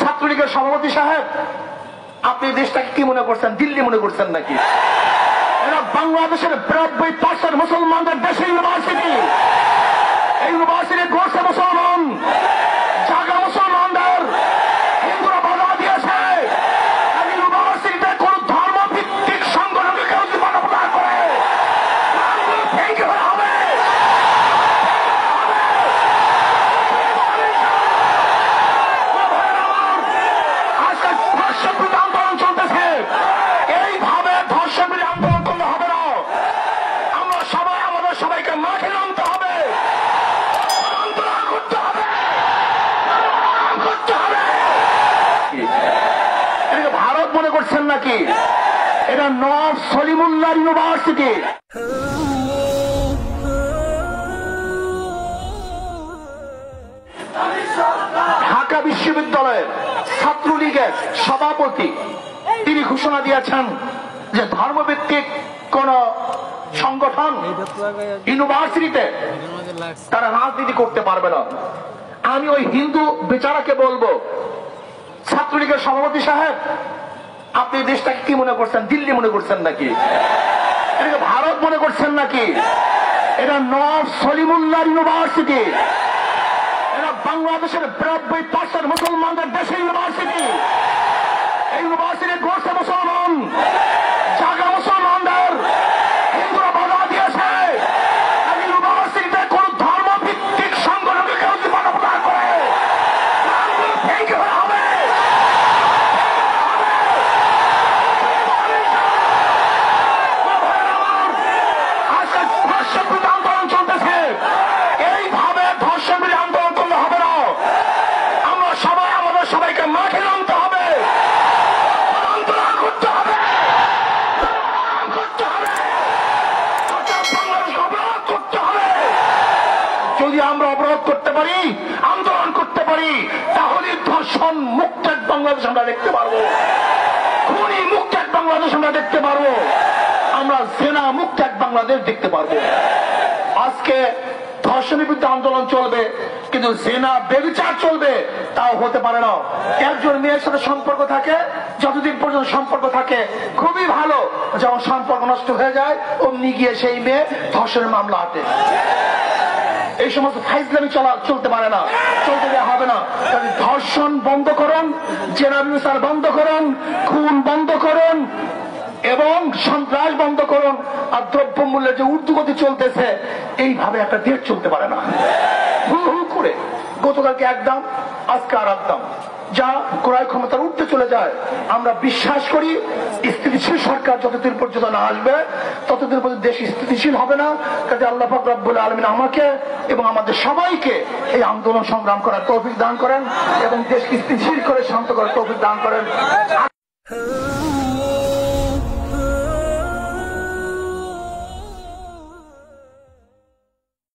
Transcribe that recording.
ছাত্রলীগের সভাপতি সাহেব, আপনি দেশটাকে কি মনে করছেন? দিল্লি মনে করছেন নাকি? এরা বাংলাদেশের 92% মুসলমানদের দেশে ইউনিভার্সিটি। এই ইউনিভার্সিটি গড়ছে মুসলমান, জায়গা মুসলমানদের। হিন্দুরা বাধা দিয়েছে। ইউনিভার্সিটিতে কোন ধর্মভিত্তিক সংগঠনকে কেউ যদি বাধা প্রদান করে ভেঙে ফেলা হবে। আজকে ধর্ষণ বিরোধী আন্দোলন চলতেছে। এইভাবে ধর্ষণ বিরোধী আন্দোলন করলে হবে না। আমরা সবাই আমাদের সবাইকে মাঠে নামতে হবে, আন্দোলন করতে হবে, করতে হবে। এটাকে ভারত মনে করছেন নাকি? এটা নওয়াব সলিমুল্লাহ ইউনিভার্সিটি। ঢাকা বিশ্ববিদ্যালয়ের ছাত্রলীগের সভাপতি তিনি ঘোষণা দিয়েছেন যে ধর্মভিত্তিক কোন সংগঠন ইউনিভার্সিটিতে তারা রাজনীতি করতে পারবে না। আমি ওই হিন্দু বেচারাকে বলবো, ছাত্রলীগের সভাপতি সাহেব, আপনি দেশটাকে কি মনে করছেন? দিল্লি মনে করছেন নাকি? এটাকে ভারত মনে করছেন নাকি? এটা নওয়াব সলিমুল্লাহ ইউনিভার্সিটি। এরা বাংলাদেশের 92% মুসলমানদের দেশে ইউনিভার্সিটি। এই ইউনিভার্সিটি গড়ছে মুসলমান, জায়গা মুসলমানদের। হিন্দুরা বাধা দিয়েছে। ইউনিভার্সিটিতে কোন ধর্মভিত্তিক সংগঠনকে কেউ যদি বাধা প্রদান করে ভেঙে ফেলা হবে। আজকে ধর্ষণ বিরোধী আন্দোলন চলতেছে। এইভাবে ধর্ষণ বিরোধী আন্দোলন করলে হবে না। আমরা সবাই আমাদের সবাইকে মাঠে নামতে হবে, আন্দোলন করতে হবে, করতে হবে। বাংলাদেশকে অবরোধ করতে হবে। যদি আমরা অবরোধ করতে পারি, আন্দোলন করতে পারি, তাহলে ধর্ষণ মুক্ত এক বাংলাদেশ আমরা দেখতে পারবো, খুনি মুক্ত এক বাংলাদেশ আমরা দেখতে পারবো, আমরা জেনা মুক্ত এক বাংলাদেশ দেখতে পারবো। আজকে ধর্ষণের বিরুদ্ধে আন্দোলন চলবে, কিন্তু জেনা বেবিচার চলবে, তাও হতে পারে না। একজন মেয়ের সাথে সম্পর্ক থাকে, যতদিন পর্যন্ত সম্পর্ক থাকে খুবই ভালো, যখন সম্পর্ক নষ্ট হয়ে যায় অমনি গিয়ে সেই মেয়ে ধর্ষণের মামলা হাতে। এই সমস্ত ফাইজলামি চলতে পারে না, চলতে দেওয়া হবে না। ধর্ষণ বন্ধ করুন, জেনা বেবিচার বন্ধ করুন, খুন বন্ধ করুন এবং সন্ত্রাস বন্ধ করুন। আর দ্রব্যমূল্যের যে ঊর্ধ্বগতি চলতেছে, এইভাবে একটা দেশ চলতে পারে না। হু হু করে গতকালকে এক দাম, আজকে আর এক দাম, যা ক্রয় ক্ষমতার উঠতে চলে যায়। আমরা বিশ্বাস করি স্থিতিশীল সরকার যতদিন পর্যন্ত না আসবে ততদিন পর্যন্ত দেশ স্থিতিশীল হবে না। কাজে আল্লাহ পাক রব্বুল আলামিন আমাকে এবং আমাদের সবাইকে এই আন্দোলন সংগ্রাম করার তৌফিক দান করেন এবং দেশকে স্থিতিশীল করে শান্ত করার তৌফিক দান করেন।